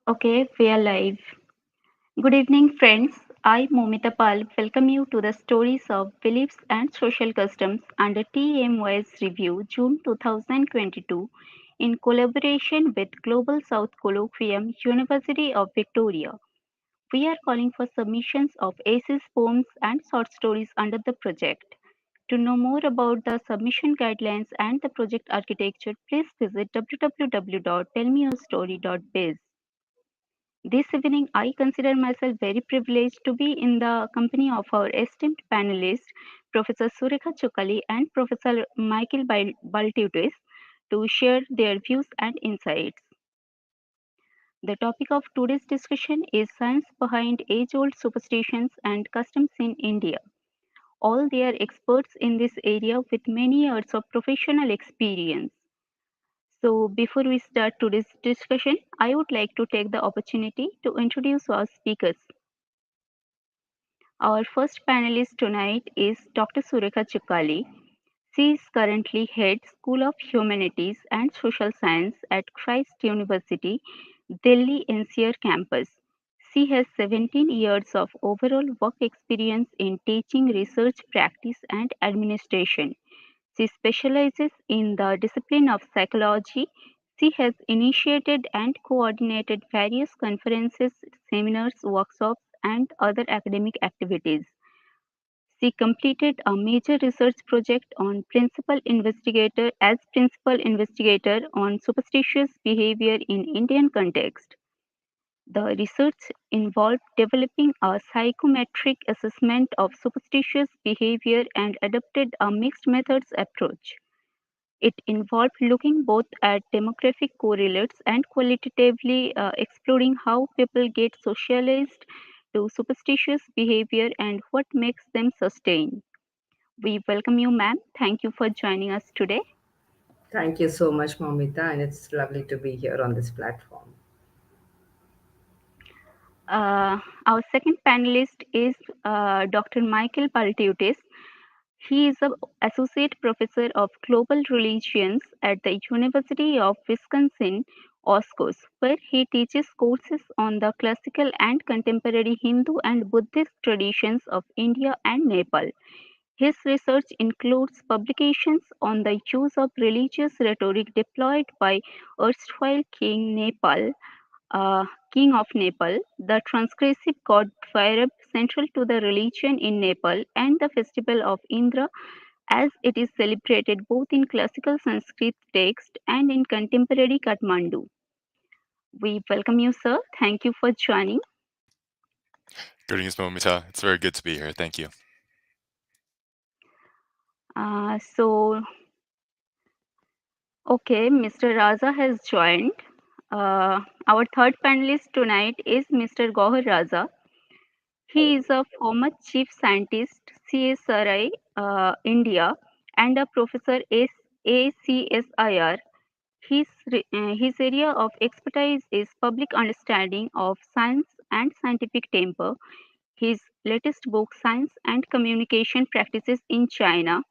Okay, we are live. Good evening, friends. I, Moumita Pal, welcome you to the Stories of Beliefs and Social Customs under TMYS Review June 2022 in collaboration with Global South Colloquium, University of Victoria. We are calling for submissions of essays, poems, and short stories under the project. To know more about the submission guidelines and the project architecture, please visit www.tellmeyourstory.biz. This evening, I consider myself very privileged to be in the company of our esteemed panelists, Professor Sureka Chukali and Professor Michael Baltutis, to share their views and insights. The topic of today's discussion is science behind age-old superstitions and customs in India. All they are experts in this area with many years of professional experience. So, before we start today's discussion, I would like to take the opportunity to introduce our speakers. Our first panelist tonight is Dr. Sureka Chukali. She is currently head School of Humanities and Social Science at Christ University, Delhi NCR campus. She has 17 years of overall work experience in teaching, research, practice, and administration. She specializes in the discipline of psychology. She has initiated and coordinated various conferences, seminars, workshops, and other academic activities. She completed a major research project on principal investigator on superstitious behavior in Indian context. The research involved developing a psychometric assessment of superstitious behavior and adopted a mixed methods approach. It involved looking both at demographic correlates and qualitatively exploring how people get socialized to superstitious behavior and what makes them sustain. We welcome you, ma'am. Thank you for joining us today. Thank you so much, Moumita, and it's lovely to be here on this platform. Our second panelist is Dr. Michael Palatiutis. He is an associate professor of global religions at the University of Wisconsin, Oshkosh, where he teaches courses on the classical and contemporary Hindu and Buddhist traditions of India and Nepal. His research includes publications on the use of religious rhetoric deployed by erstwhile uh, King of Nepal, the transgressive god Bhairab central to the religion in Nepal, and the festival of Indra as it is celebrated both in classical Sanskrit text and in contemporary Kathmandu. We welcome you, sir. Thank you for joining. Greetings, Moumita. It's very good to be here. Thank you. So, okay, Mr. Raza has joined. Our third panelist tonight is Mr. Gauhar Raza. He is a former chief scientist, CSRI, India, and a professor ACSIR. His area of expertise is public understanding of science and scientific temper. His latest book, Science and Communication Practices in China,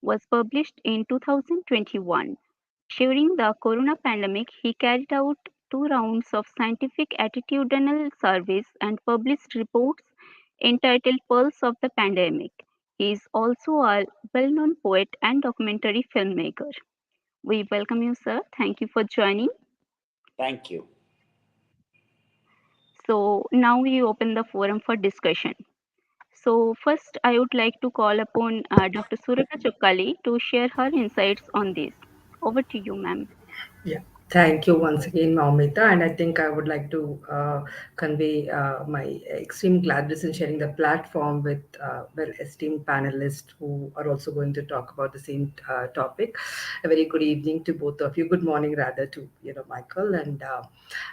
was published in 2021. During the corona pandemic, he carried out two rounds of scientific attitudinal surveys and published reports entitled Pulse of the Pandemic. He is also a well known poet and documentary filmmaker. We welcome you, sir. Thank you for joining. Thank you. So, now we open the forum for discussion. So, first, I would like to call upon Dr. Sureka Chukali to share her insights on this. Over to you, ma'am. Yeah, thank you once again, Maumita. And I think I would like to convey my extreme gladness in sharing the platform with well esteemed panelists who are also going to talk about the same topic. A very good evening to both of you. Good morning, rather, to Michael. And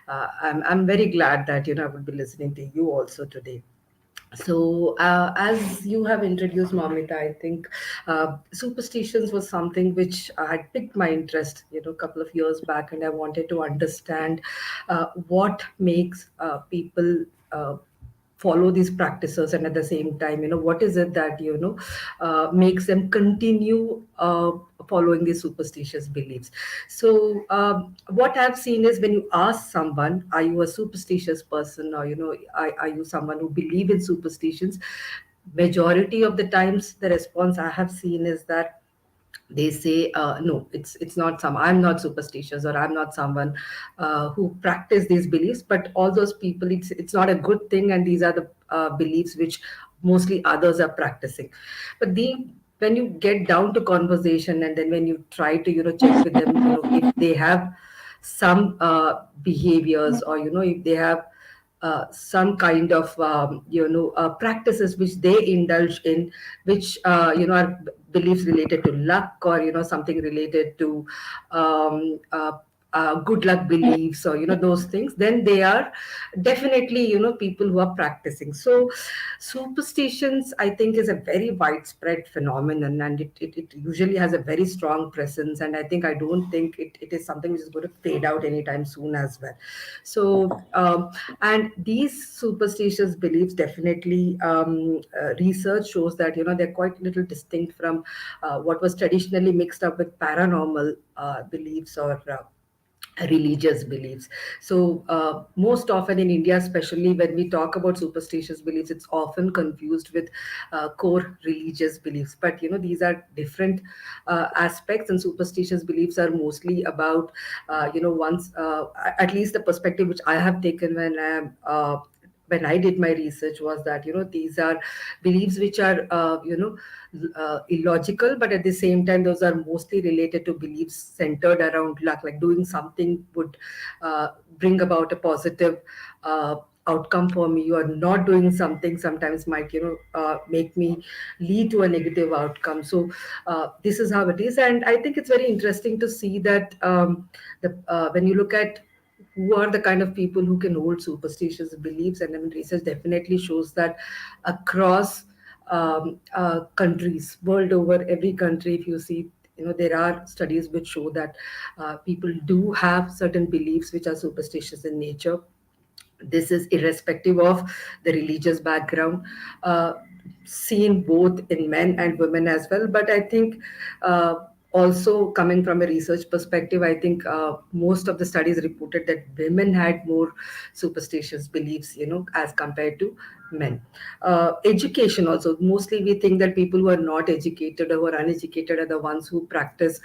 I'm very glad that I would be listening to you also today. So, as you have introduced, Mamita, I think superstitions was something which had piqued my interest, a couple of years back, and I wanted to understand what makes people follow these practices, and at the same time, what is it that makes them continue following these superstitious beliefs. So what I've seen is when you ask someone, are you a superstitious person, or are you someone who believe in superstitions? Majority of the times, the response I have seen is that they say no, it's not some, I'm not superstitious, or I'm not someone who practice these beliefs. But all those people, it's not a good thing, and these are the beliefs which mostly others are practicing. But when you get down to conversation, and then when you try to check with them, if they have some behaviors, or if they have some kind of practices which they indulge in, which are beliefs related to luck, or something related to good luck beliefs, or those things, then they are definitely people who are practicing. So superstitions, I think, is a very widespread phenomenon, and it usually has a very strong presence, and I don't think it is something which is going to fade out anytime soon as well. So and these superstitious beliefs, definitely, research shows that they're quite little distinct from what was traditionally mixed up with paranormal beliefs, or religious beliefs. So most often in India, especially when we talk about superstitious beliefs, it's often confused with core religious beliefs. But these are different aspects, and superstitious beliefs are mostly about once, at least the perspective which I have taken when I did my research, was that these are beliefs which are illogical, but at the same time those are mostly related to beliefs centered around luck, like doing something would bring about a positive outcome for me, or not doing something sometimes might make me lead to a negative outcome. So this is how it is, and I think it's very interesting to see that when you look at who are the kind of people who can hold superstitious beliefs. And I mean, research definitely shows that across countries world over, every country, if you see, there are studies which show that people do have certain beliefs which are superstitious in nature. This is irrespective of the religious background, seen both in men and women as well. But I think also, coming from a research perspective, I think most of the studies reported that women had more superstitious beliefs, as compared to men. Education also, mostly we think that people who are not educated or who are uneducated are the ones who practice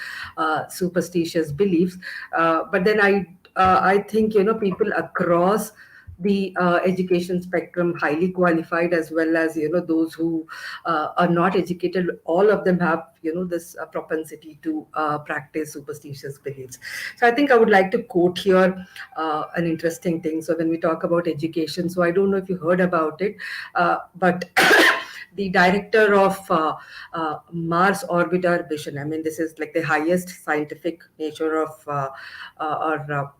superstitious beliefs. But then I think people across the education spectrum, highly qualified as well as those who are not educated, all of them have this propensity to practice superstitious beliefs. So I think I would like to quote here an interesting thing. So when we talk about education, so I don't know if you heard about it, but the director of Mars orbiter mission, I mean, this is like the highest scientific nature of or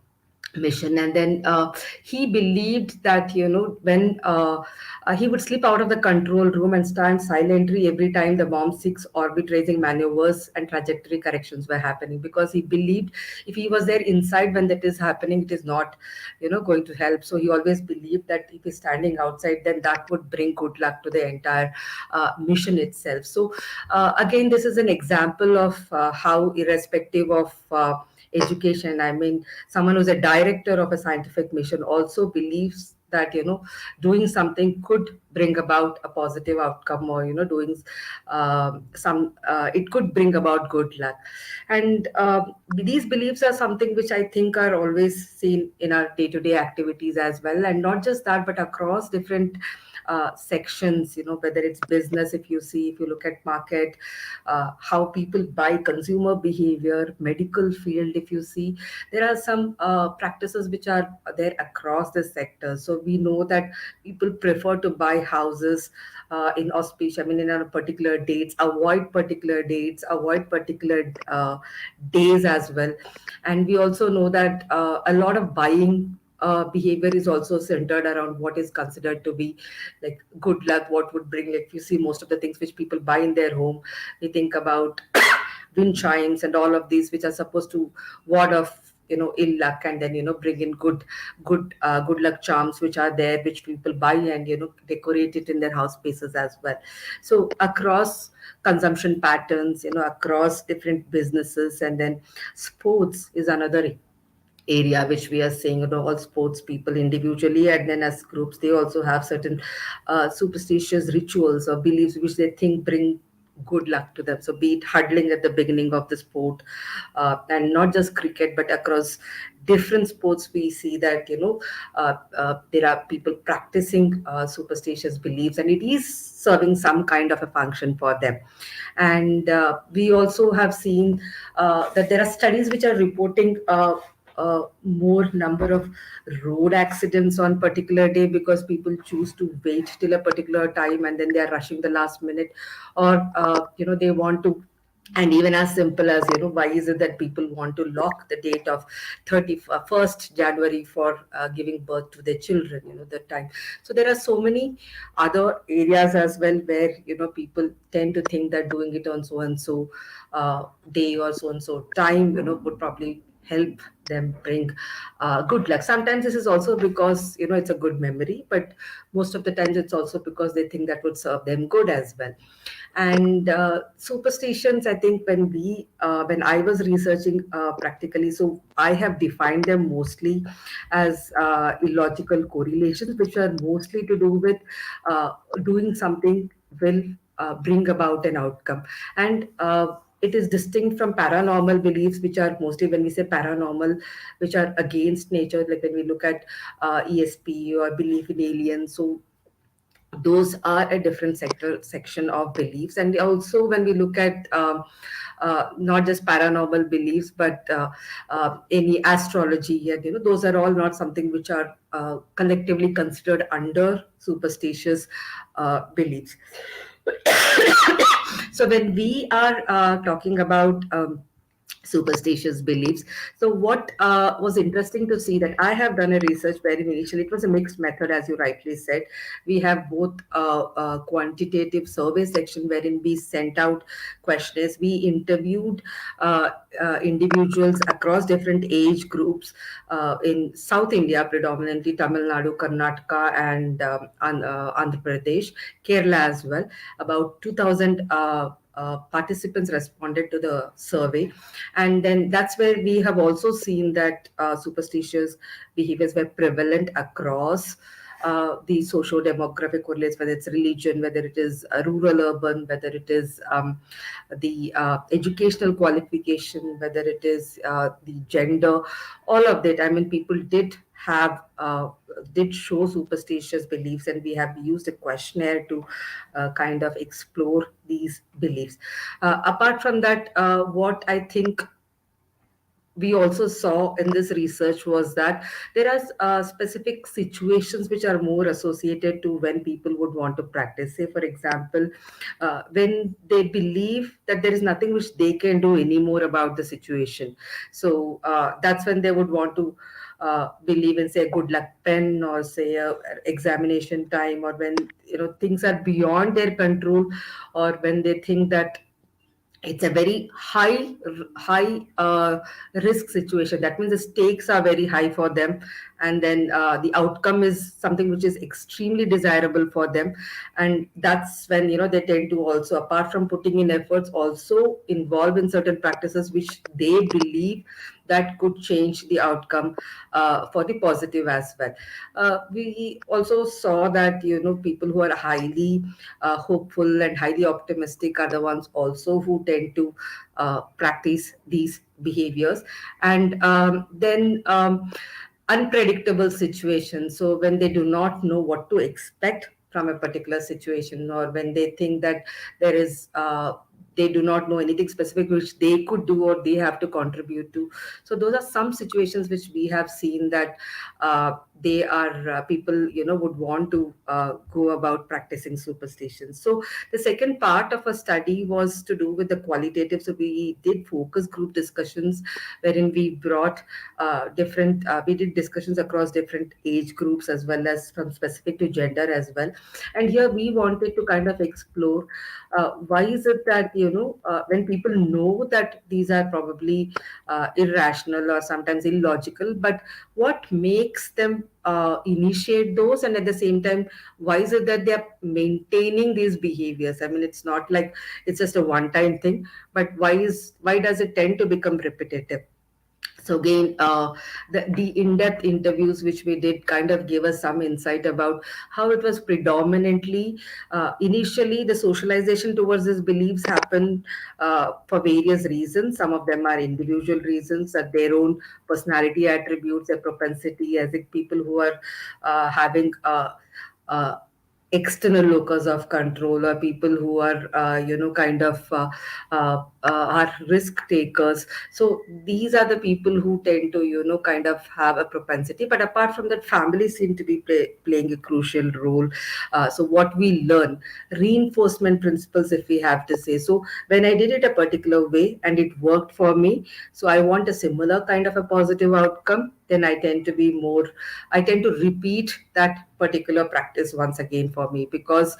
mission. And then he believed that when he would slip out of the control room and stand silently every time the bomb 6 orbit raising maneuvers and trajectory corrections were happening, because he believed if he was there inside when that is happening, it is not going to help. So he always believed that if he's standing outside, then that would bring good luck to the entire mission itself. So again, this is an example of how, irrespective of education, I mean, someone who's a director of a scientific mission also believes that doing something could bring about a positive outcome, or doing some it could bring about good luck. And these beliefs are something which I think are always seen in our day-to-day activities as well, and not just that, but across different sections, whether it's business, if you look at market, how people buy, consumer behavior, medical field, if you see, there are some practices which are there across the sector. So we know that people prefer to buy houses in auspicious, I mean, in a particular dates, avoid particular days as well. And we also know that a lot of buying behavior is also centered around what is considered to be like good luck, what would bring, like, if you see most of the things which people buy in their home, we think about wind chimes and all of these which are supposed to ward off ill luck, and then bring in good luck charms which are there, which people buy and decorate it in their house spaces as well. So across consumption patterns, across different businesses, and then sports is another area which we are seeing. All sports people individually and then as groups, they also have certain superstitious rituals or beliefs which they think bring good luck to them. So be it huddling at the beginning of the sport, and not just cricket but across different sports, we see that there are people practicing superstitious beliefs, and it is serving some kind of a function for them. And we also have seen that there are studies which are reporting more number of road accidents on particular day because people choose to wait till a particular time and then they are rushing the last minute, or they want to. And even as simple as why is it that people want to lock the date of 31st January for giving birth to their children, the time. So there are so many other areas as well where people tend to think that doing it on so and so day or so and so time would probably help them bring good luck. Sometimes this is also because it's a good memory, but most of the times it's also because they think that would serve them good as well. And superstitions, I think when I was researching practically, so I have defined them mostly as illogical correlations, which are mostly to do with doing something will bring about an outcome. And it is distinct from paranormal beliefs, which are mostly, when we say paranormal, which are against nature, like when we look at ESP or belief in aliens. So those are a different section of beliefs. And also when we look at not just paranormal beliefs but any astrology, and those are all not something which are collectively considered under superstitious beliefs. So when we are talking about superstitious beliefs, so what was interesting to see that I have done a research where initially it was a mixed method, as you rightly said. We have both a quantitative survey section wherein we sent out questionnaires. We interviewed individuals across different age groups in South India, predominantly Tamil Nadu, Karnataka, and Andhra Pradesh, Kerala as well. About 2,000 participants responded to the survey. And then that's where we have also seen that superstitious behaviors were prevalent across the socio-demographic correlates, whether it's religion, whether it is rural, urban, whether it is the educational qualification, whether it is the gender, all of that. I mean, people did show superstitious beliefs, and we have used a questionnaire to kind of explore these beliefs. Apart from that, what I think we also saw in this research was that there are specific situations which are more associated to when people would want to practice. Say, for example, when they believe that there is nothing which they can do anymore about the situation. So that's when they would want to believe in, say, a good luck pen, or say a examination time, or when things are beyond their control, or when they think that it's a very high risk situation. That means the stakes are very high for them, and then the outcome is something which is extremely desirable for them. And that's when they tend to also, apart from putting in efforts, also involve in certain practices which they believe that could change the outcome for the positive as well. We also saw that people who are highly hopeful and highly optimistic are the ones also who tend to practice these behaviors. And then unpredictable situations. So when they do not know what to expect from a particular situation, or when they think that there is they do not know anything specific which they could do or they have to contribute to. So those are some situations which we have seen that they are people would want to go about practicing superstitions. So the second part of a study was to do with the qualitative. So we did focus group discussions wherein we brought different we did discussions across different age groups as well as from specific to gender as well. And here we wanted to kind of explore why is it that when people know that these are probably irrational or sometimes illogical, but what makes them initiate those, and at the same time, why is it that they are maintaining these behaviors? I mean, it's not like it's just a one time thing, but why does it tend to become repetitive? So again, the in-depth interviews which we did kind of gave us some insight about how it was predominantly initially the socialization towards these beliefs happened for various reasons. Some of them are individual reasons, that their own personality attributes, their propensity, as if people who are having uh, external locus of control, or people who are kind of are risk takers. So these are the people who tend to kind of have a propensity. But apart from that, families seem to be playing a crucial role. So what we learn, reinforcement principles, if we have to say so, when I did it a particular way and it worked for me, so I want a similar kind of a positive outcome, then I tend to repeat that particular practice once again for me, because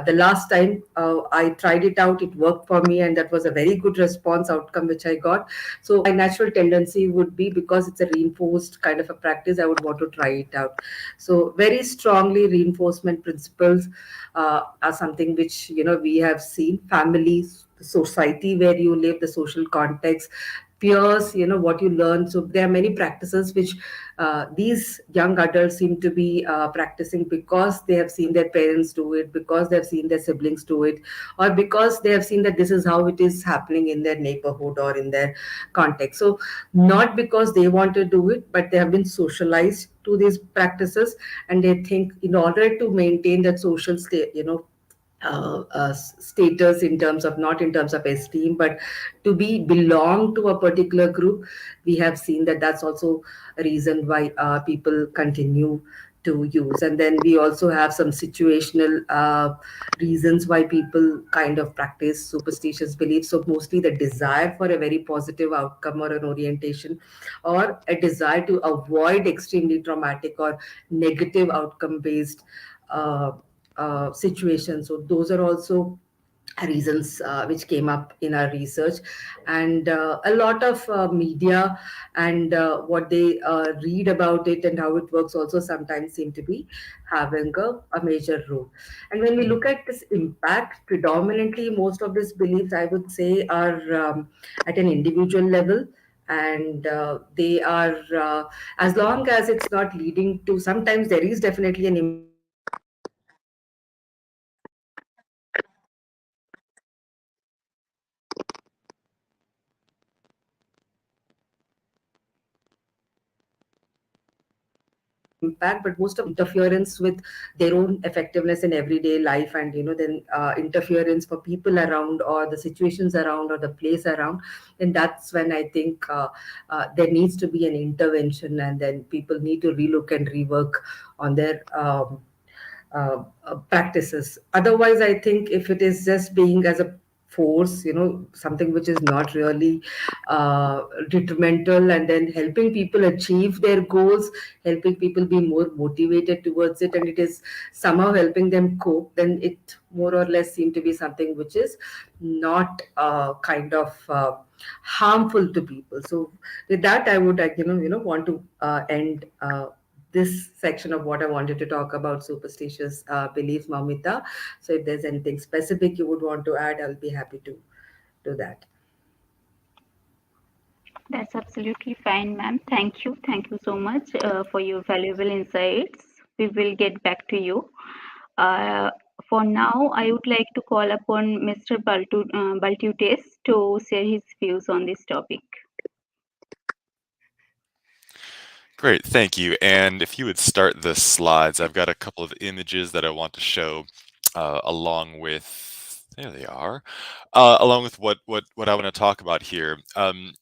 the last time I tried it out, it worked for me, and that was a very good response outcome which I got. So my natural tendency would be, because it's a reinforced kind of a practice, I would want to try it out. So very strongly, reinforcement principles are something which we have seen. Families, the society where you live, the social context, peers, what you learn. So there are many practices which these young adults seem to be practicing because they have seen their parents do it, because they have seen their siblings do it, or because they have seen that this is how it is happening in their neighborhood or in their context. So not because they want to do it, but they have been socialized to these practices, and they think in order to maintain that social state, status, in terms of, not in terms of esteem, but to be belong to a particular group, we have seen that that's also a reason why people continue to use. And then we also have some situational reasons why people kind of practice superstitious beliefs. So mostly the desire for a very positive outcome or an orientation, or a desire to avoid extremely traumatic or negative outcome based uh, situations. So those are also reasons which came up in our research. And a lot of media and what they read about it and how it works also sometimes seem to be having a major role. And when we look at this impact, predominantly most of these beliefs, I would say, are at an individual level. And they are, as long as it's not leading to, sometimes there is definitely an impact, but most of the time it's not leading to interference with their own effectiveness in everyday life, and then interference for people around, or the situations around, or the place around, then that's when I think there needs to be an intervention, and then people need to relook and rework on their practices. Otherwise, I think if it is just being as a force, something which is not really detrimental, and then helping people achieve their goals, helping people be more motivated towards it, and it is somehow helping them cope, then it more or less seem to be something which is not kind of harmful to people. So with that, I would like, want to end this section of what I wanted to talk about superstitious beliefs, Moumita. So if there's anything specific you would want to add, I'll be happy to do that. That's absolutely fine, ma'am. Thank you. Thank you so much for your valuable insights. We will get back to you. Uh, for now, I would like to call upon Mr. Baltutis to share his views on this topic. Great, thank you. And if you would start the slides, I've got a couple of images that I want to show along with, there they are, along with what I want to talk about here. And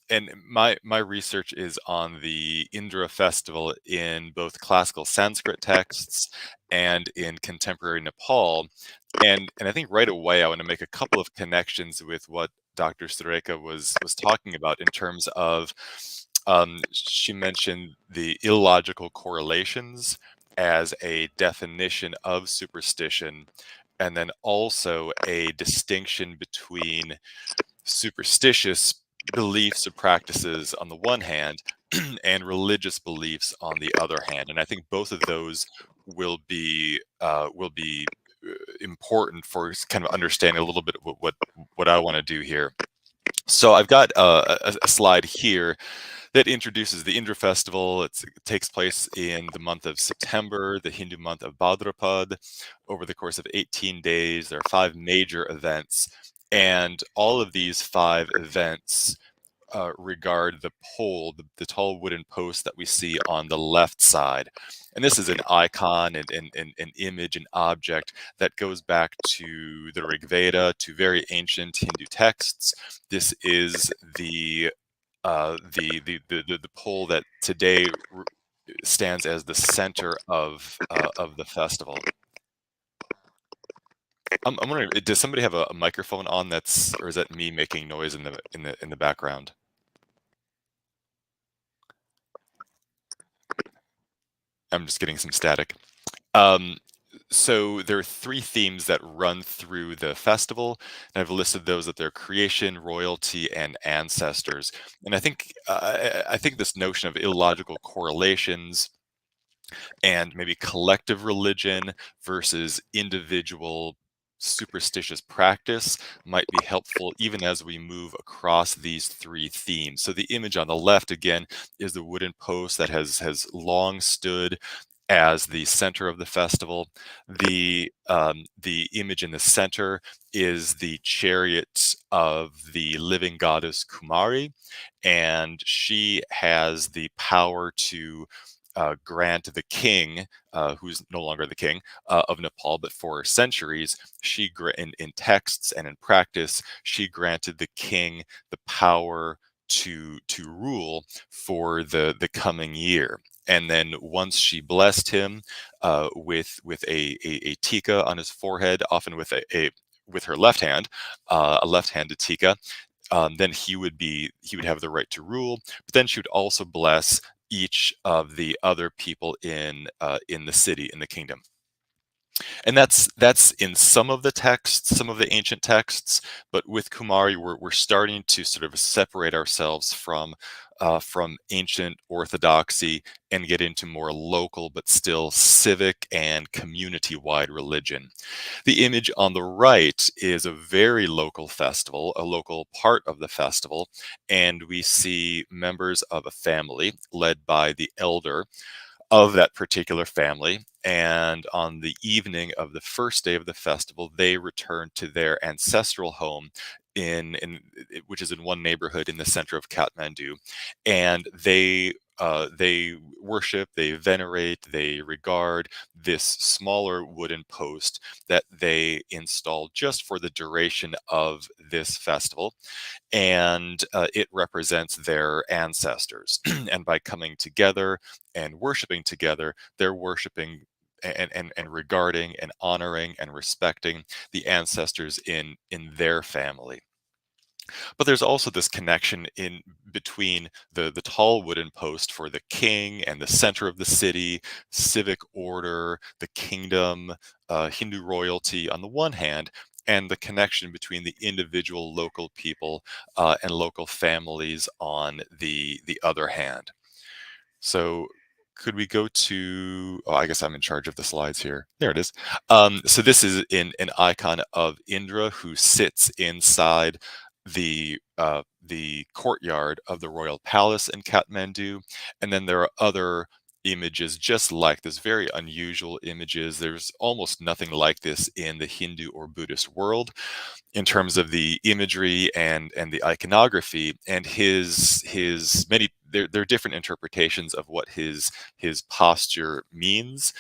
my research is on the Indra Festival in both classical Sanskrit texts and in contemporary Nepal. And I think right away I want to make a couple of connections with what Dr. Sureka was talking about in terms of she mentioned the illogical correlations as a definition of superstition, and then also a distinction between superstitious beliefs or practices on the one hand and religious beliefs on the other hand. And I think both of those will be important for kind of understanding a little bit of what I want to do here. So I've got a slide here that introduces the Indra Festival. It takes place in the month of September, the Hindu month of Bhadrapad. Over the course of 18 days, there are 5 major events, and all of these 5 events regard the pole, the tall wooden post that we see on the left side. And this is an icon and an image, an object that goes back to the Rig Veda, to very ancient Hindu texts. This is the pole that today stands as the center of the festival. I'm wondering, does somebody have a microphone on that's, or is that me making noise in the background? I'm just getting some static. So there are 3 themes that run through the festival, and I've listed those at their creation, royalty, and ancestors. And I think this notion of illogical correlations and maybe collective religion versus individual superstitious practice might be helpful even as we move across these 3 themes. So the image on the left again is the wooden post that has long stood as the center of the festival. The image in the center is the chariot of the living goddess Kumari, and she has the power to grant the king, who's no longer the king of Nepal, but for centuries, in texts and in practice, she granted the king the power to rule for the coming year. And then once she blessed him with a tika on his forehead, often with with her left hand, a left-handed tika, then he would have the right to rule. But then she would also bless each of the other people in the city, in the kingdom. And that's in some of the texts, some of the ancient texts, but with Kumari, we're starting to sort of separate ourselves from ancient orthodoxy and get into more local, but still civic and community-wide religion. The image on the right is a very local festival, a local part of the festival, and we see members of a family led by the elder of that particular family. And on the evening of the first day of the festival, they return to their ancestral home which is in one neighborhood in the center of Kathmandu, and they worship, they venerate, they regard this smaller wooden post that they installed just for the duration of this festival, and it represents their ancestors. And by coming together and worshiping together, they're worshiping and regarding and honoring and respecting the ancestors in their family. But there's also this connection in between the tall wooden post for the king and the center of the city, civic order, the kingdom, Hindu royalty on the one hand, and the connection between the individual local people and local families on the other hand. So could we go to, oh, I guess I'm in charge of the slides here. There it is. So this is an icon of Indra who sits inside the courtyard of the royal palace in Kathmandu. And then there are other images just like this, very unusual images. There's almost nothing like this in the Hindu or Buddhist world in terms of the imagery and the iconography, and his many there are different interpretations of what his posture means,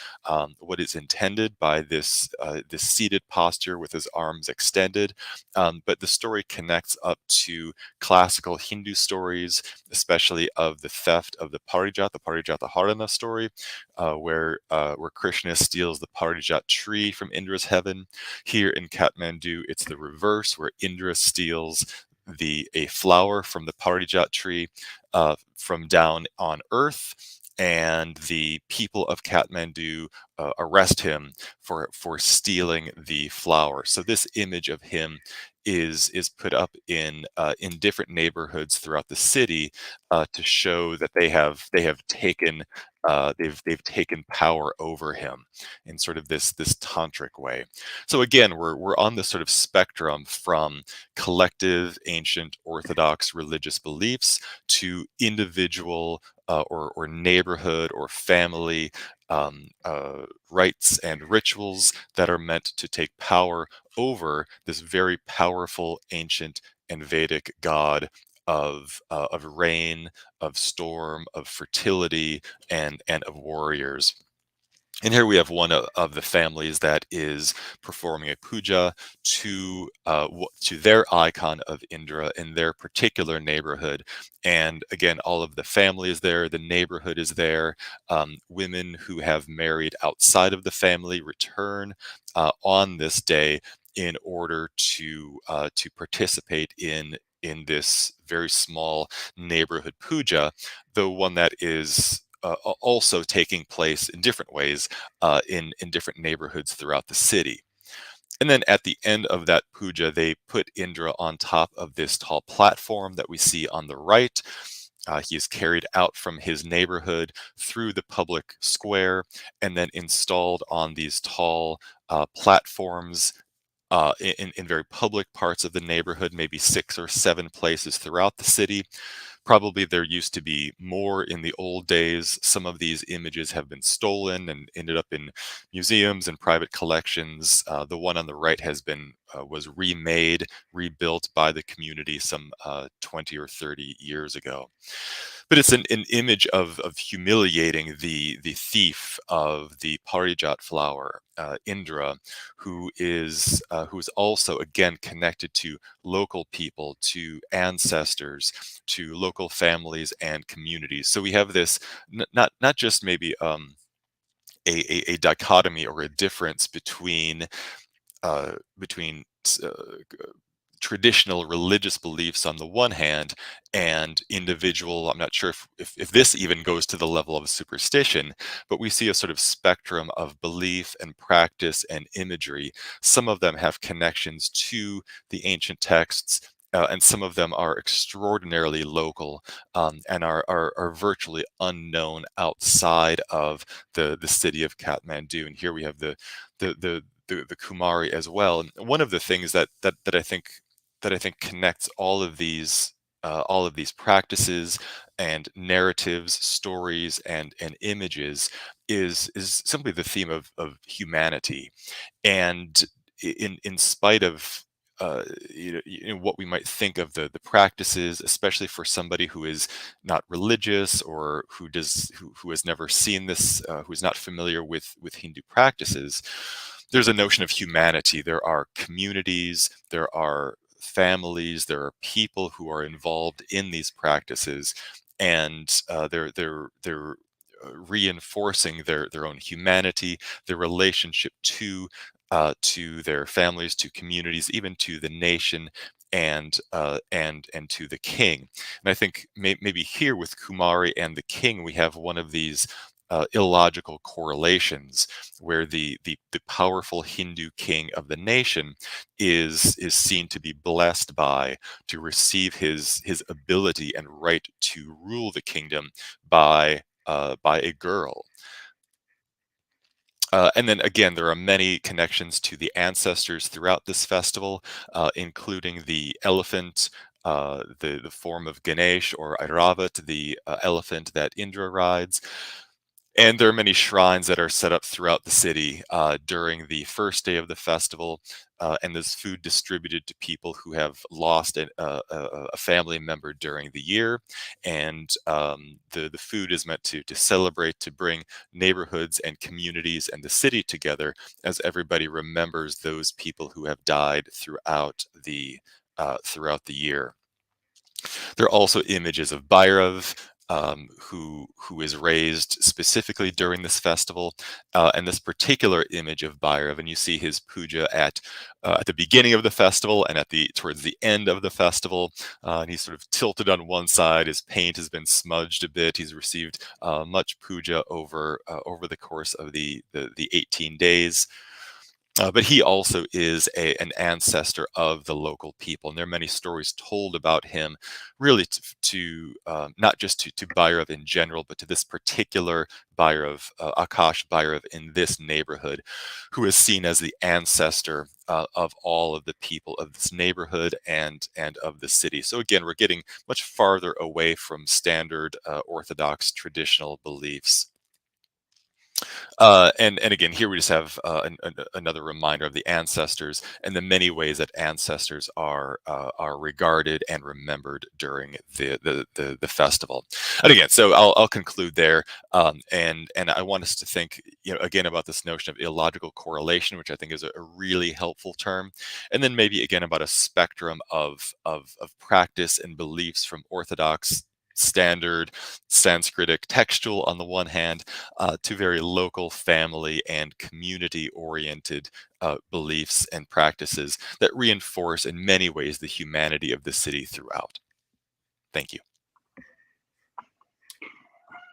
what is intended by this seated posture with his arms extended, but the story connects up to classical Hindu stories, especially of the theft of the Parijata Harana story, where Krishna steals the Parijat tree from Indra's heaven. Here in Kathmandu, it's the reverse, where Indra steals a flower from the Parijat tree from down on earth, and the people of Kathmandu arrest him for stealing the flower. So this image of him is put up in different neighborhoods throughout the city to show that they have taken they've taken power over him in sort of this tantric way. So again, we're on this sort of spectrum from collective ancient orthodox religious beliefs to individual or neighborhood or family rites and rituals that are meant to take power over this very powerful ancient and Vedic god of rain, of storm, of fertility, and of warriors. And here we have one of the families that is performing a puja to their icon of Indra in their particular neighborhood. And again, all of the family is there, the neighborhood is there. Women who have married outside of the family return on this day in order to participate in this very small neighborhood puja, though one that is also taking place in different ways in different neighborhoods throughout the city. And then at the end of that puja, they put Indra on top of this tall platform that we see on the right. He is carried out from his neighborhood through the public square and then installed on these tall platforms in very public parts of the neighborhood, maybe 6 or 7 places throughout the city. Probably there used to be more in the old days. Some of these images have been stolen and ended up in museums and private collections. The one on the right was remade, rebuilt by the community some 20 or 30 years ago. But it's an image of humiliating the thief of the Parijat flower, Indra, who is also again connected to local people, to ancestors, to local families and communities. So we have this not just maybe a dichotomy or a difference between traditional religious beliefs on the one hand and individual. I'm not sure if this even goes to the level of superstition, but we see a sort of spectrum of belief and practice and imagery. Some of them have connections to the ancient texts, and some of them are extraordinarily local, and are virtually unknown outside of the city of Kathmandu. And here we have the Kumari as well. And one of the things that I think connects all of these practices and narratives, stories, and images is simply the theme of humanity. And in spite of what we might think of the practices, especially for somebody who is not religious or who has never seen this, who is not familiar with Hindu practices, there's a notion of humanity. There are communities, there are families, there are people who are involved in these practices, and they're reinforcing their own humanity, their relationship to their families, to communities, even to the nation, and to the king. And I think maybe here with Kumari and the king, we have one of these illogical correlations where the powerful Hindu king of the nation is seen to be blessed by, to receive his ability and right to rule the kingdom by a girl. And then again, there are many connections to the ancestors throughout this festival, including the elephant, the form of Ganesh or Airavat, the elephant that Indra rides. And there are many shrines that are set up throughout the city during the first day of the festival, and there's food distributed to people who have lost a family member during the year. And the food is meant to celebrate, to bring neighborhoods and communities and the city together as everybody remembers those people who have died throughout the year. There are also images of Bhairav, who is raised specifically during this festival, and this particular image of Bhairav, and you see his puja at the beginning of the festival and towards the end of the festival, and he's sort of tilted on one side. His paint has been smudged a bit. He's received much puja over the course of the 18 days. But he also is an ancestor of the local people, and there are many stories told about him, really not just to Bhairav in general, but to this particular Bhairav, Akash Bhairav in this neighborhood, who is seen as the ancestor of all of the people of this neighborhood and of the city. So again, we're getting much farther away from standard Orthodox traditional beliefs. And again, here we just have another reminder of the ancestors and the many ways that ancestors are regarded and remembered during the festival. And again, so I'll conclude there, and I want us to think, again, about this notion of illogical correlation, which I think is a really helpful term, and then maybe again about a spectrum of practice and beliefs from Orthodox, standard, Sanskritic, textual on the one hand, to very local, family, and community-oriented beliefs and practices that reinforce in many ways the humanity of the city throughout. Thank you.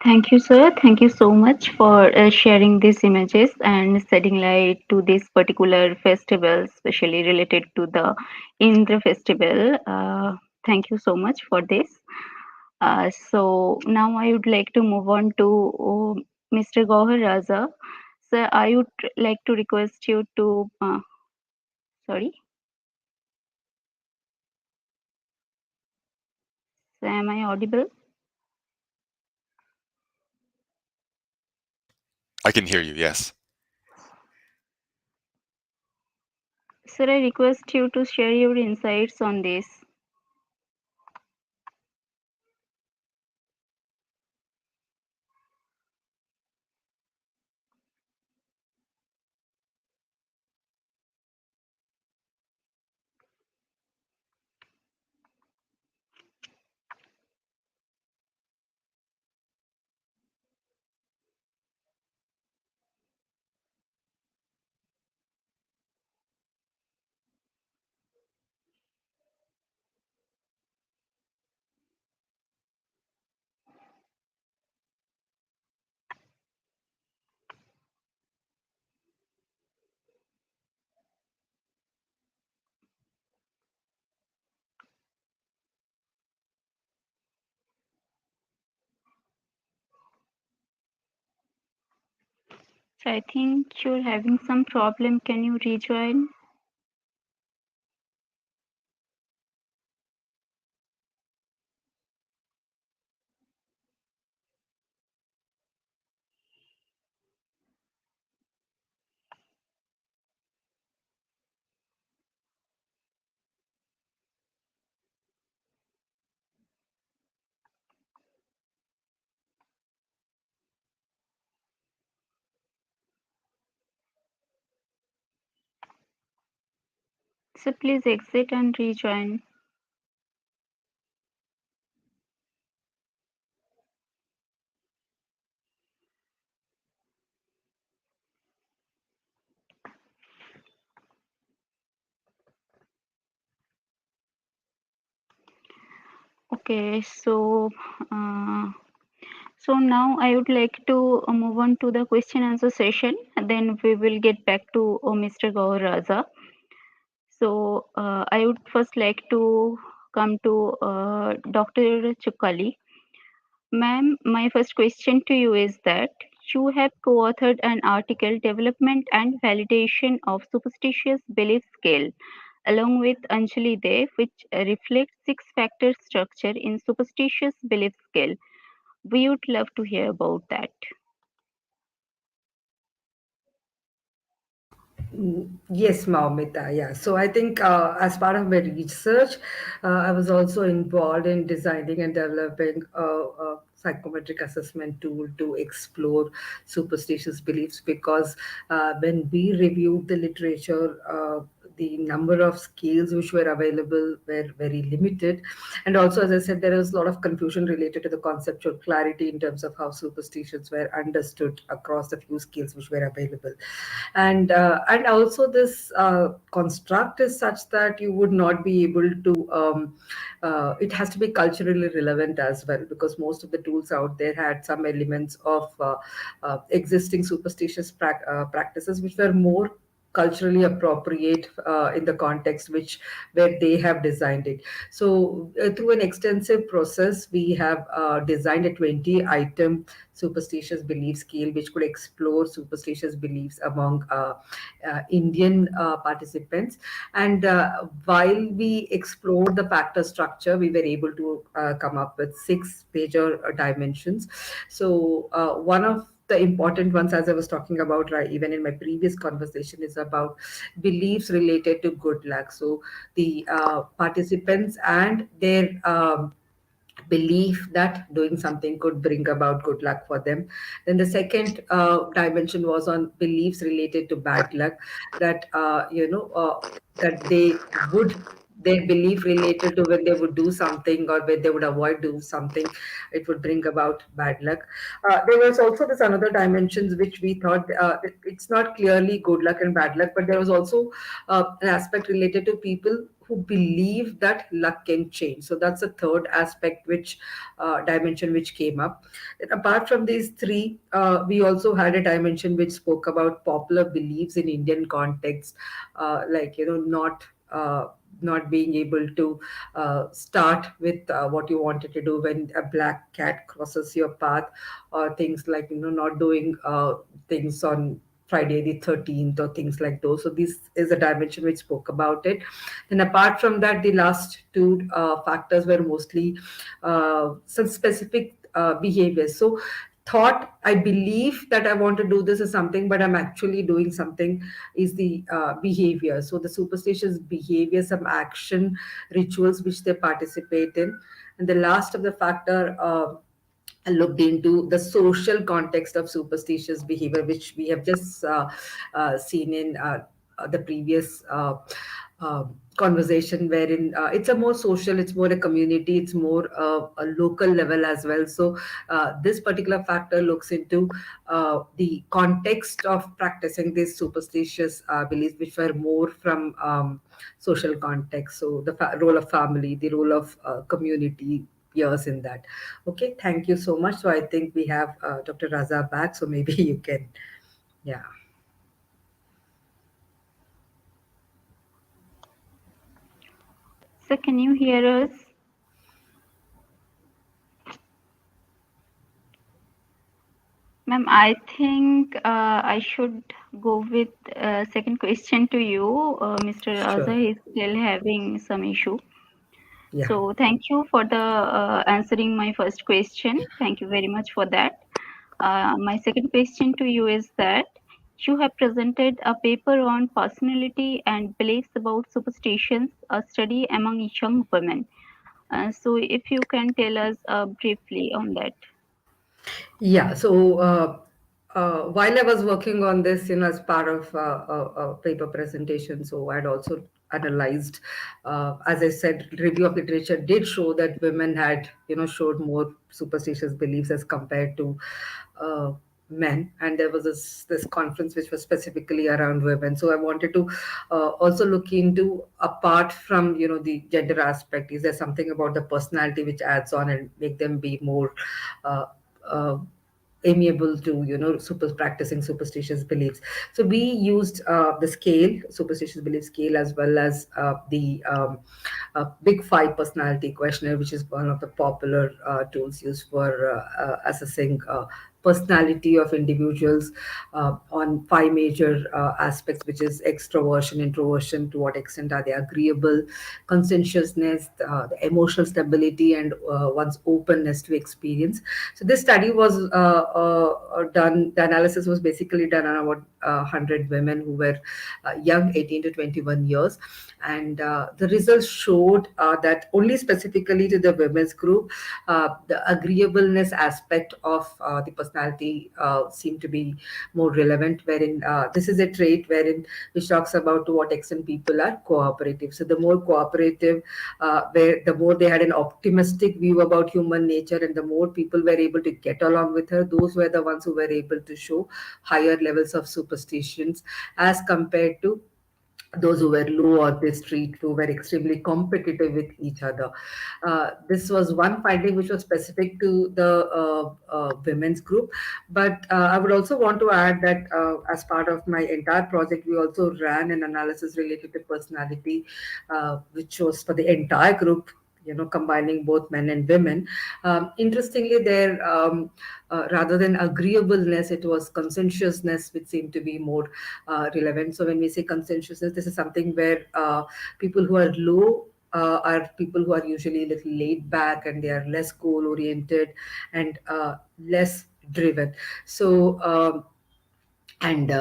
Thank you, sir. Thank you so much for sharing these images and shedding light to this particular festival, especially related to the Indra Festival. Thank you so much for this. So now I would like to move on to Mr. Gauhar Raza. Sir, I would like to request you to, sorry, so am I audible? I can hear you, yes. Sir, I request you to share your insights on this. So I think you're having some problem. Can you rejoin? So please exit and rejoin. Okay, uh, so now I would like to move on to the question answer session, and then we will get back to Mr. Gaur Raza. So I would first like to come to Dr. Chukkali. Ma'am, my first question to you is that you have co-authored an article, Development and Validation of Superstitious Belief Scale, along with Anjali Dev, which reflects six-factor structure in superstitious belief scale. We would love to hear about that. Yes, Moumita. Yeah. So I think as part of my research, I was also involved in designing and developing a psychometric assessment tool to explore superstitious beliefs because when we reviewed the literature, the number of scales which were available were very limited. And also, as I said, there was a lot of confusion related to the conceptual clarity in terms of how superstitions were understood across the few scales which were available. And also this construct is such that you would not be able to it has to be culturally relevant as well, because most of the tools out there had some elements of existing superstitious practices which were more culturally appropriate in the context which where they have designed it. So through an extensive process, we have designed a 20 item superstitious belief scale which could explore superstitious beliefs among Indian participants. And while we explored the factor structure, we were able to come up with six major dimensions. So one of the important ones, as I was talking about, right, even in my previous conversation, is about beliefs related to good luck. So the participants and their belief that doing something could bring about good luck for them. Then the second dimension was on beliefs related to bad luck, that that they would their belief related to when they would do something or when they would avoid doing something, it would bring about bad luck. There was also this another dimensions which we thought it's not clearly good luck and bad luck, but there was also an aspect related to people who believe that luck can change. So that's the third aspect, which dimension which came up. And apart from these three, we also had a dimension which spoke about popular beliefs in Indian context, like not being able to start with what you wanted to do when a black cat crosses your path, or things like not doing things on Friday the 13th or things like those. So this is a dimension which spoke about it. And apart from that, the last two factors were mostly some specific behaviors. So thought, I believe that I want to do this is something, but I'm actually doing something, is the behavior. So the superstitious behavior, some action rituals which they participate in. And the last of the factor looked into the social context of superstitious behavior, which we have just seen in the previous conversation, wherein it's a more social, it's more a community, it's more a local level as well. So this particular factor looks into the context of practicing these superstitious beliefs, which were more from social context. So the role of family, the role of community, years in that. Okay, thank you so much. So I think we have Dr. Raza back, so maybe you can, yeah. So can you hear us? Ma'am, I think I should go with second question to you. Mr. Sure. Raza is still having some issue. Yeah. So thank you for the answering my first question. Thank you very much for that. My second question to you is that you have presented a paper on personality and beliefs about superstitions, a study among young women. So if you can tell us briefly on that. Yeah, so while I was working on this, as part of a paper presentation, so I'd also analyzed, as I said, review of literature did show that women had, showed more superstitious beliefs as compared to uh, men, and there was this conference which was specifically around women. So I wanted to also look into, apart from the gender aspect, is there something about the personality which adds on and make them be more uh, uh, amiable to super practicing superstitious beliefs. So we used the scale, superstitious belief scale, as well as the big five personality questionnaire, which is one of the popular tools used for assessing personality of individuals on five major aspects, which is extroversion, introversion, to what extent are they agreeable, conscientiousness, the emotional stability, and one's openness to experience. So this study was done. The analysis was basically done on about 100 women who were young, 18 to 21 years, and the results showed that only specifically to the women's group, the agreeableness aspect of the personality seem to be more relevant, wherein this is a trait wherein which talks about to what extent people are cooperative. So the more cooperative, where the more they had an optimistic view about human nature, and the more people were able to get along with her, those were the ones who were able to show higher levels of superstitions as compared to those who were low on the street, who were extremely competitive with each other. This was one finding which was specific to the women's group. But I would also want to add that as part of my entire project, we also ran an analysis related to personality, which was for the entire group, combining both men and women. Interestingly, there, rather than agreeableness, it was conscientiousness which seemed to be more relevant. So when we say conscientiousness, this is something where people who are low are people who are usually a little laid back, and they are less goal oriented and less driven. So and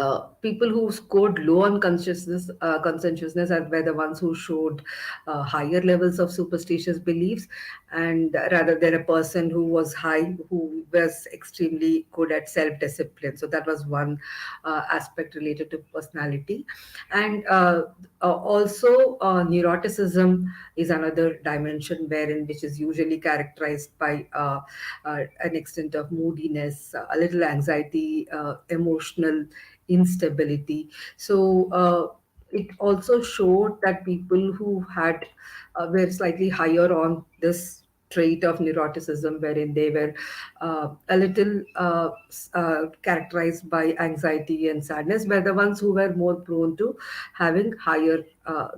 people who scored low on conscientiousness were the ones who showed higher levels of superstitious beliefs, and rather than a person who was high, who was extremely good at self-discipline. So that was one aspect related to personality. And also neuroticism is another dimension wherein which is usually characterized by an extent of moodiness, a little anxiety, emotional instability. So it also showed that people who had were slightly higher on this trait of neuroticism, wherein they were a little characterized by anxiety and sadness, were the ones who were more prone to having higher,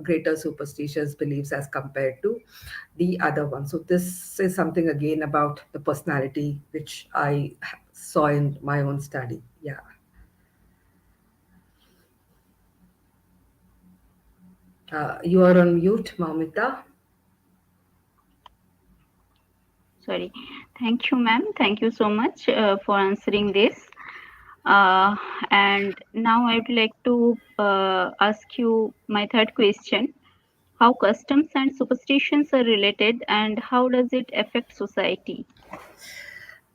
greater superstitious beliefs as compared to the other one. So this is something again about the personality which I saw in my own study. Yeah. You are on mute, Moumita. Sorry. Thank you, ma'am. Thank you so much for answering this. And now I would like to ask you my third question. How customs and superstitions are related, and how does it affect society?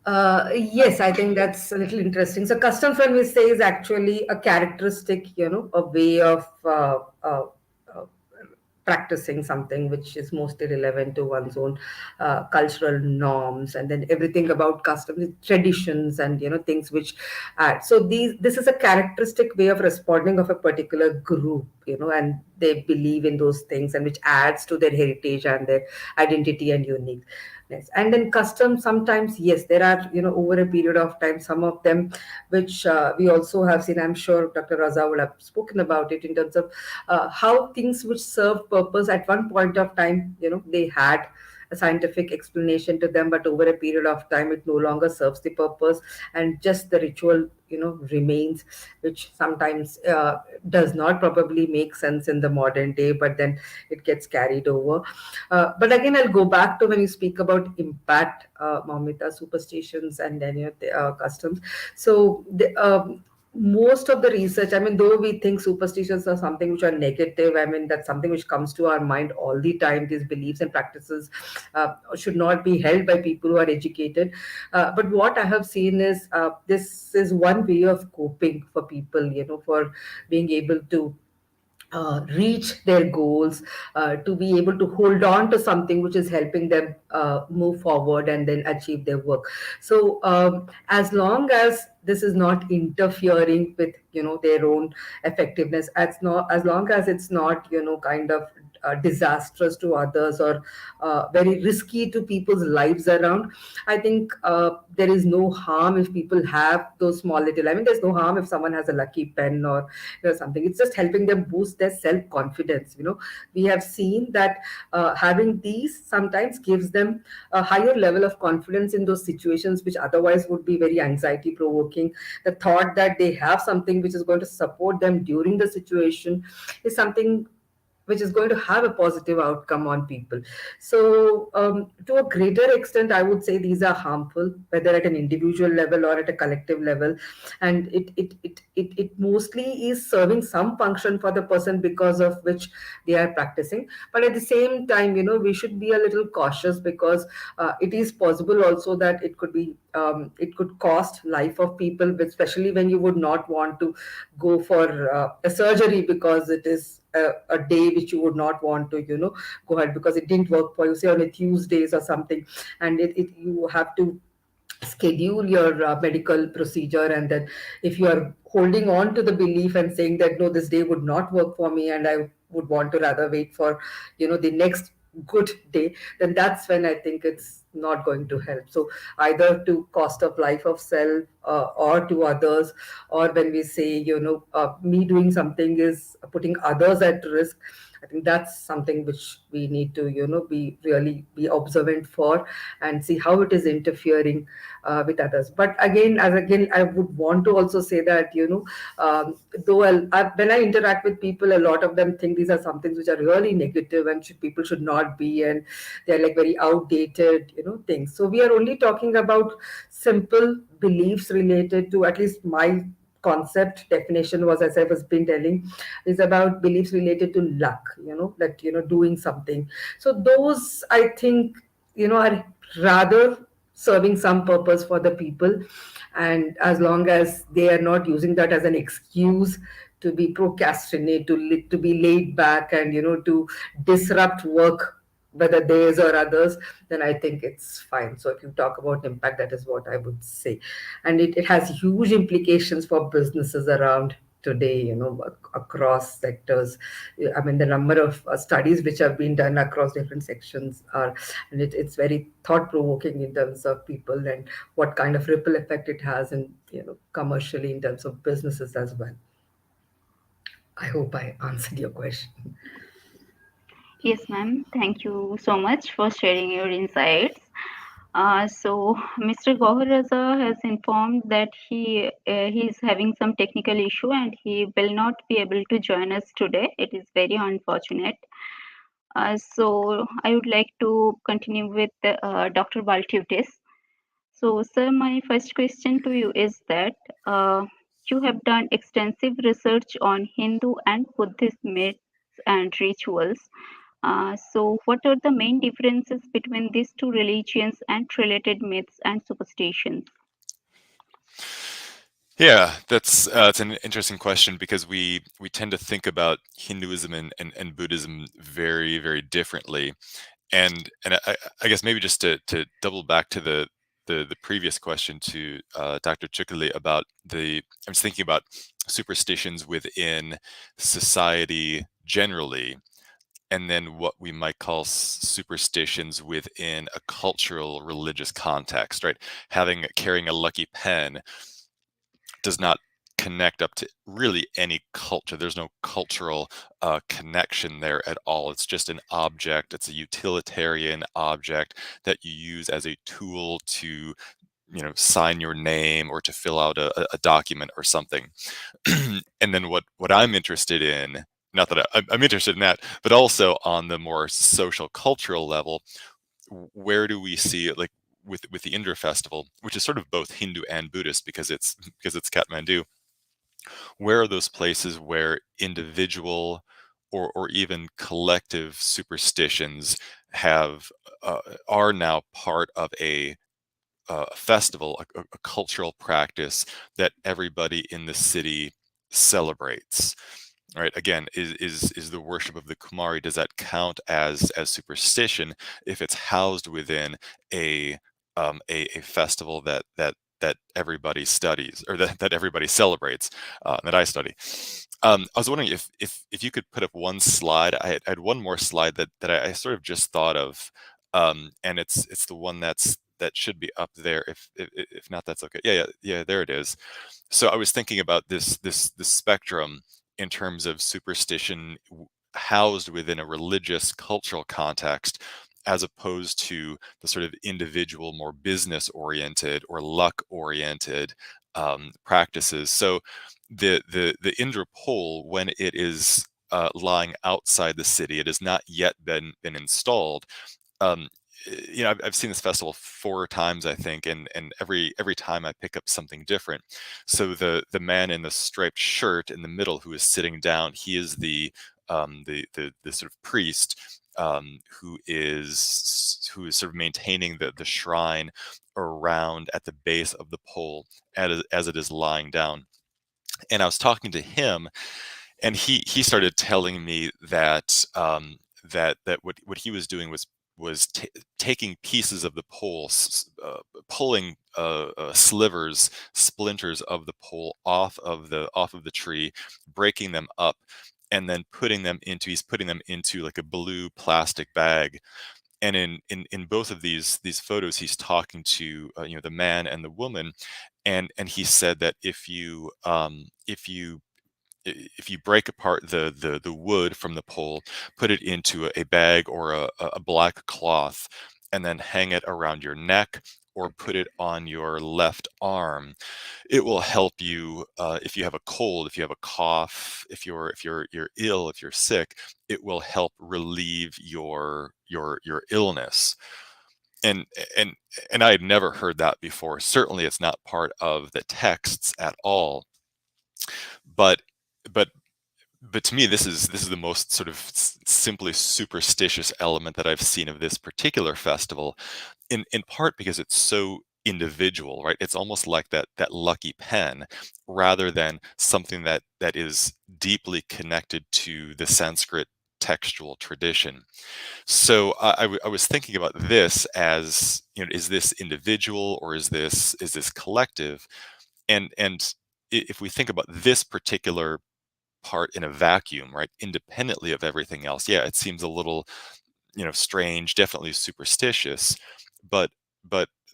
Yes, I think that's a little interesting. So, customs, when we say, is actually a characteristic, a way of practicing something which is mostly relevant to one's own cultural norms, and then everything about customs, traditions, and things which add. So this is a characteristic way of responding of a particular group, and they believe in those things, and which adds to their heritage and their identity and uniqueness. And then customs, sometimes, yes, there are, over a period of time, some of them which we also have seen. I'm sure Dr. Raza would have spoken about it in terms of how things which serve purpose at one point of time, they had a scientific explanation to them, but over a period of time it no longer serves the purpose, and just the ritual remains, which sometimes does not probably make sense in the modern day, but then it gets carried over. But again, I'll go back to when you speak about impact, Moumita, superstitions and then the, customs. So most of the research, I mean, though we think superstitions are something which are negative, I mean, that's something which comes to our mind all the time. These beliefs and practices should not be held by people who are educated. But what I have seen is this is one way of coping for people, for being able to reach their goals, to be able to hold on to something which is helping them move forward and then achieve their work. So as long as this is not interfering with their own effectiveness, as long as it's not kind of disastrous to others, or very risky to people's lives around, I think there is no harm if people have those small little, I mean, there's no harm if someone has a lucky pen or something. It's just helping them boost their self confidence. We have seen that having these sometimes gives them a higher level of confidence in those situations which otherwise would be very anxiety provoking. The thought that they have something which is going to support them during the situation is something which is going to have a positive outcome on people. So, to a greater extent, I would say these are harmful, whether at an individual level or at a collective level, and it mostly is serving some function for the person because of which they are practicing. But at the same time, we should be a little cautious, because it is possible also that it could cost life of people, especially when you would not want to go for a surgery, because it is a day which you would not want to go ahead, because it didn't work for you, say on a Tuesdays or something, and you have to schedule your medical procedure. And then if you are holding on to the belief and saying that no, this day would not work for me and I would want to rather wait for the next good day, then that's when I think it's not going to help. So either to cost of life of self, or to others, or when we say me doing something is putting others at risk, I think that's something which we need to be really be observant for, and see how it is interfering with others. But again, I would want to also say that though when I interact with people, a lot of them think these are some things which are really negative and people should not be, and they're like very outdated things. So we are only talking about simple beliefs related to, at least my concept definition was, as I was been telling, is about beliefs related to luck, that doing something. So those, I think, are rather serving some purpose for the people, and as long as they are not using that as an excuse to be procrastinate, to be laid back, and to disrupt work, whether theirs or others, then I think it's fine. So if you talk about impact, that is what I would say. And it has huge implications for businesses around today, across sectors. I mean, the number of studies which have been done across different sections are, and it's very thought provoking in terms of people and what kind of ripple effect it has, and commercially in terms of businesses as well. I hope I answered your question. Yes, ma'am. Thank you so much for sharing your insights. So, Mr. Gauhar Raza has informed that he is having some technical issue and he will not be able to join us today. It is very unfortunate. So, I would like to continue with Dr. Baltutis. So, sir, my first question to you is that you have done extensive research on Hindu and Buddhist myths and rituals. So, what are the main differences between these two religions and related myths and superstitions? Yeah, that's it's an interesting question, because we tend to think about Hinduism and Buddhism very, very differently. And I guess maybe just to double back to the previous question to Dr. Chukkali about I was thinking about superstitions within society generally, and then what we might call superstitions within a cultural religious context, right? Carrying a lucky pen does not connect up to really any culture. There's no cultural connection there at all. It's just an object. It's a utilitarian object that you use as a tool to sign your name or to fill out a document or something. And then what I'm interested in, not that I'm interested in that, but also on the more social cultural level, where do we see it, like with the Indra Festival, which is sort of both Hindu and Buddhist because it's Kathmandu. Where are those places where individual or even collective superstitions have are now part of a festival, a cultural practice that everybody in the city celebrates? Right. Again, is the worship of the Kumari, does that count as superstition if it's housed within a a festival that everybody studies, or that everybody celebrates, that I study? I was wondering if you could put up one slide. I had one more slide that I sort of just thought of, and it's the one that should be up there. If not, that's okay. Yeah. There it is. So I was thinking about this spectrum in terms of superstition housed within a religious cultural context, as opposed to the sort of individual, more business oriented or luck oriented practices. So the Indra pole, when it is lying outside the city. It has not yet been installed. Um, I've seen this festival 4 times, I think, and every time I pick up something different. So the man in the striped shirt in the middle who is sitting down, he is the sort of priest, who is sort of maintaining the shrine around at the base of the pole as it is lying down. And I was talking to him, and he started telling me that that what he was doing was taking pieces of the pole, pulling slivers, splinters of the pole off of the tree, breaking them up, and then he's putting them into like a blue plastic bag. And in both of these photos, he's talking to the man and the woman, and he said that if you break apart the wood from the pole, put it into a bag or a black cloth, and then hang it around your neck or put it on your left arm, it will help you if you have a cold, if you have a cough, if you're ill, if you're sick, it will help relieve your illness. And and and I had never heard that before. Certainly, it's not part of the texts at all. But but but to me, this is the most sort of simply superstitious element that I've seen of this particular festival, in part because it's so individual, right? It's almost like that lucky pen, rather than something that is deeply connected to the Sanskrit textual tradition. So I was thinking about this as, is this individual or is this collective? And if we think about this particular part in a vacuum, right, independently of everything else, yeah, it seems a little, strange, definitely superstitious. But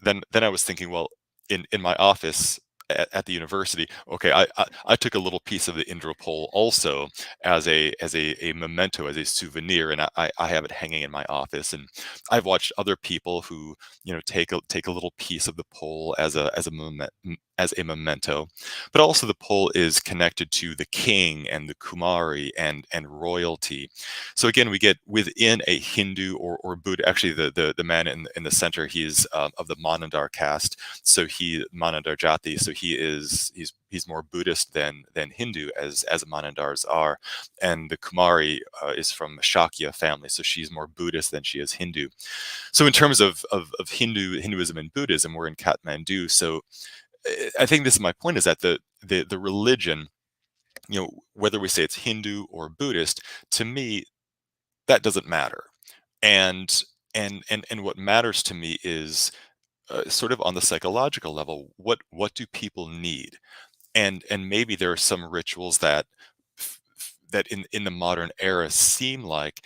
then I was thinking, well, in my office at the university, okay, I took a little piece of the Indra pole also as a memento, as a souvenir, and I have it hanging in my office. And I've watched other people who take a little piece of the pole as a memento. But also the pole is connected to the king and the Kumari and royalty. So again, we get within a Hindu or Buddha. Actually, the man in the center, he is of the Manandar caste. So Manandar Jati. So he's more Buddhist than Hindu, as Manandars are. And the Kumari is from Shakya family, so she's more Buddhist than she is Hindu. So in terms of Hinduism and Buddhism, we're in Kathmandu. So I think this is my point: is that the religion, whether we say it's Hindu or Buddhist, to me that doesn't matter. And what matters to me is sort of on the psychological level, what do people need? And maybe there are some rituals that in the modern era seem like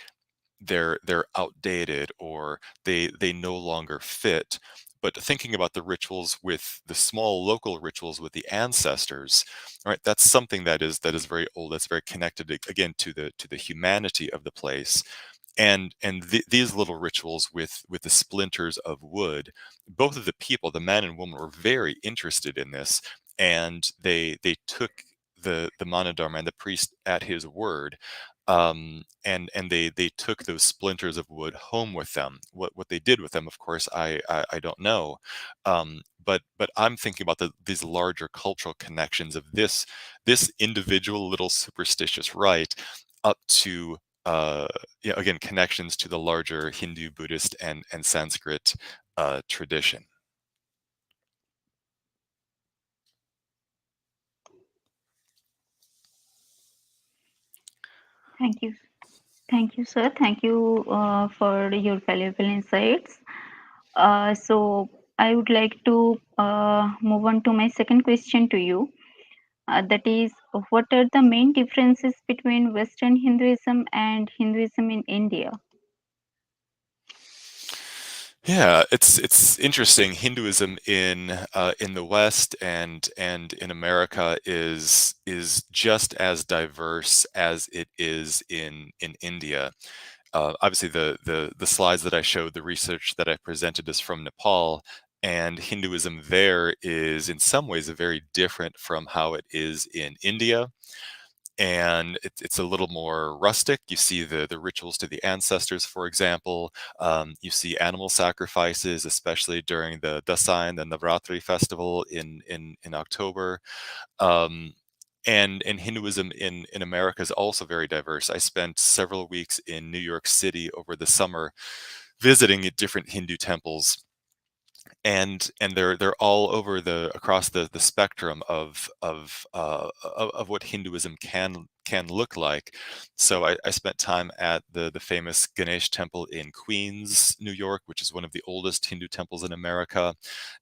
they're outdated, or they no longer fit. But thinking about the rituals, with the small local rituals with the ancestors, right, that's something that is very old, that's very connected again to the humanity of the place. And these little rituals with the splinters of wood, both of the people, the man and woman, were very interested in this, and they took the Manadharma and the priest at his word, and they took those splinters of wood home with them. What they did with them, of course, I don't know. But I'm thinking about these larger cultural connections of this individual little superstitious rite, up to again, connections to the larger Hindu, Buddhist, and Sanskrit tradition. Thank you. Thank you, sir. Thank you for your valuable insights. So I would like to move on to my second question to you. That is, what are the main differences between Western Hinduism and Hinduism in India? Yeah, it's interesting. Hinduism in the West and in America is just as diverse as it is in India. Obviously, the slides that I showed, the research that I presented, is from Nepal, and Hinduism there is in some ways very different from how it is in India. and it's a little more rustic. You see the rituals to the ancestors, for example. You see animal sacrifices, especially during the Dasain, the Navratri festival in October. Um, and Hinduism in America is also very diverse. I spent several weeks in New York City over the summer visiting at different Hindu temples, and they're all over across the spectrum of what Hinduism can look like. So I spent time at the famous Ganesh temple in Queens, New York, which is one of the oldest Hindu temples in America.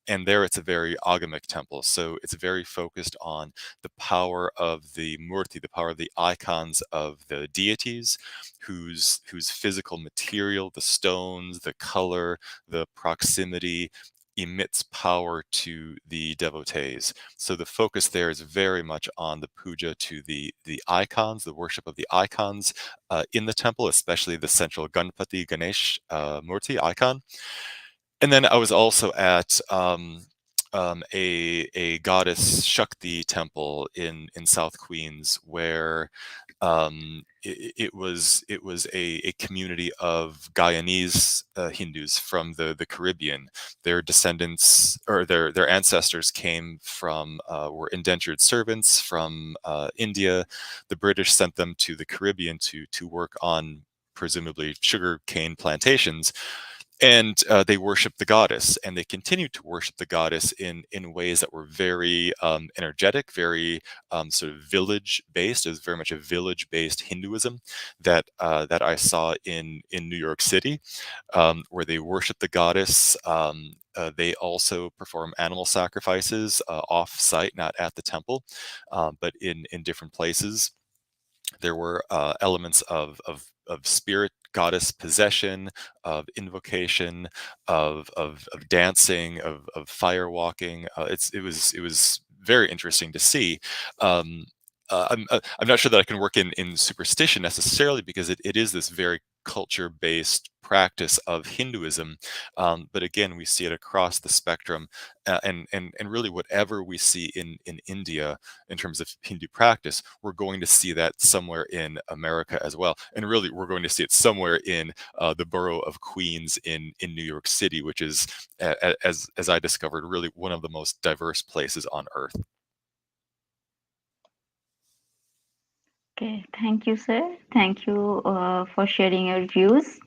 And there it's a very agamic temple. So it's very focused on the power of the murti, the power of the icons of the deities, whose physical material, the stones, the color, the proximity, emits power to the devotees. So the focus there is very much on the puja to the icons, the worship of the icons in the temple, especially the central Ganpati Ganesh Murti icon. And then I was also at a goddess Shakti temple in South Queens, where it was a community of Guyanese Hindus from the Caribbean. Their descendants, or their ancestors, came from were indentured servants from India. The British sent them to the Caribbean to work on presumably sugar cane plantations, and they worshiped the goddess, and they continued to worship the goddess in ways that were very energetic, very sort of village based. It was very much a village based Hinduism that I saw in New York City, where they worship the goddess. They also perform animal sacrifices off site, not at the temple, but in different places. There were elements of spirit goddess possession, of invocation, of dancing, of fire walking. It was very interesting to see. I'm not sure that I can work in superstition necessarily, because it is this very culture-based practice of Hinduism. But again, we see it across the spectrum, and really whatever we see in India in terms of Hindu practice, we're going to see that somewhere in America as well. And really, we're going to see it somewhere in the borough of Queens in New York City, which is, as I discovered, really one of the most diverse places on earth. Okay, thank you, sir. Thank you for sharing your views.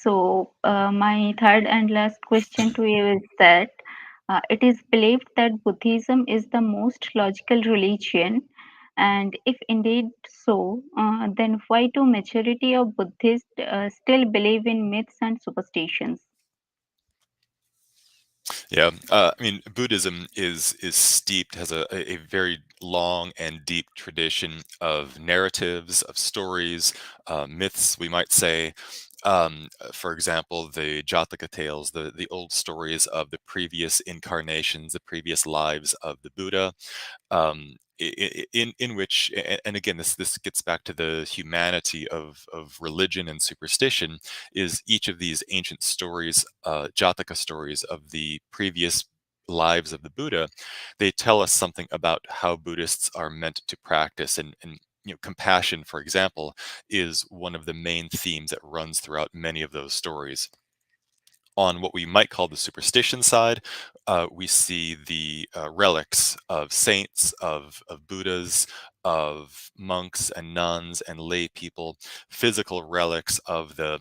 So, my third and last question to you is that it is believed that Buddhism is the most logical religion, and if indeed so, then why do majority of Buddhists still believe in myths and superstitions? Yeah, I mean, Buddhism is steeped, has a very long and deep tradition of narratives, of stories, myths, we might say. For example, the Jataka tales, the old stories of the previous incarnations, the previous lives of the Buddha, in which, and again, this gets back to the humanity of religion and superstition, is each of these ancient stories, Jataka stories of the previous lives of the Buddha. They tell us something about how Buddhists are meant to practice, and compassion, for example, is one of the main themes that runs throughout many of those stories. On what we might call the superstition side, we see the relics of saints, of Buddhas, of monks and nuns and lay people, physical relics of the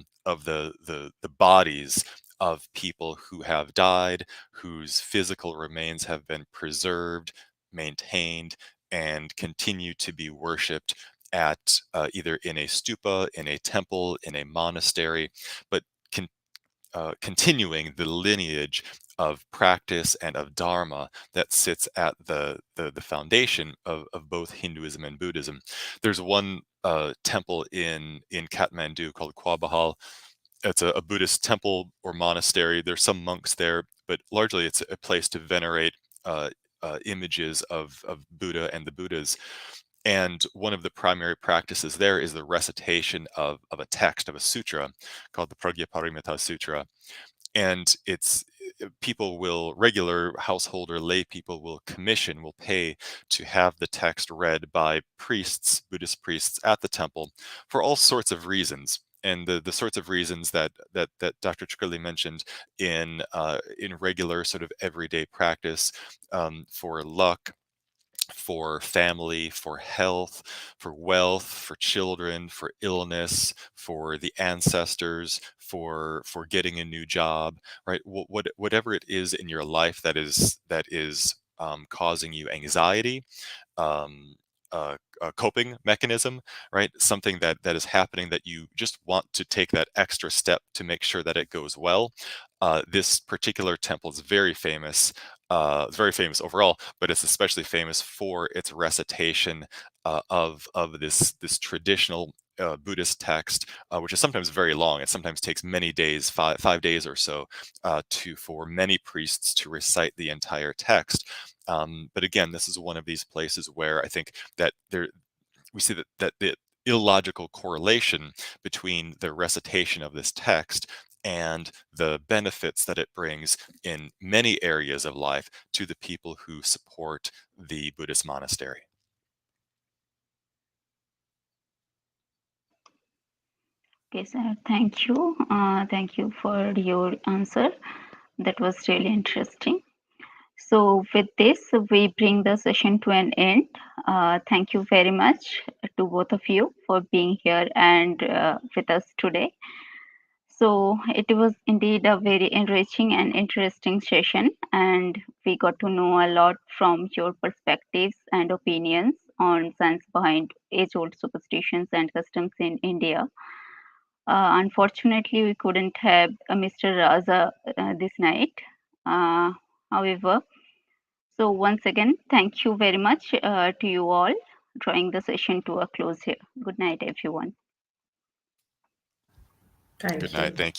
bodies of people who have died, whose physical remains have been preserved, maintained, and continue to be worshipped at either in a stupa, in a temple, in a monastery, but continuing the lineage of practice and of dharma that sits at the foundation of both Hinduism and Buddhism. There's one temple in Kathmandu called Kwabahal. It's a Buddhist temple or monastery. There's some monks there, but largely it's a place to venerate images of Buddha and the Buddhas. And one of the primary practices there is the recitation of a text, of a sutra called the Pragyaparimita Sutra. And regular household or lay people will pay to have the text read by priests, Buddhist priests at the temple for all sorts of reasons. And the sorts of reasons that Dr. Chukkali mentioned in regular sort of everyday practice, for luck, for family, for health, for wealth, for children, for illness, for the ancestors, for getting a new job, right? Whatever it is in your life that is causing you anxiety, um, a coping mechanism, right? Something that is happening that you just want to take that extra step to make sure that it goes well. This particular temple is very famous. It's very famous overall, but it's especially famous for its recitation of this traditional Buddhist text, which is sometimes very long. It sometimes takes many days, 5 days or so, for many priests to recite the entire text. But again, this is one of these places where I think that we see that the illogical correlation between the recitation of this text and the benefits that it brings in many areas of life to the people who support the Buddhist monastery. Okay, sir. Thank you. Thank you for your answer. That was really interesting. So, with this, we bring the session to an end. Thank you very much to both of you for being here and with us today. So, it was indeed a very enriching and interesting session, and we got to know a lot from your perspectives and opinions on science behind age old superstitions and customs in India. Unfortunately, we couldn't have Mr. Raza this night. However, so once again, thank you very much to you all, drawing the session to a close here. Good night, everyone. Thank Good night. you. Thank you.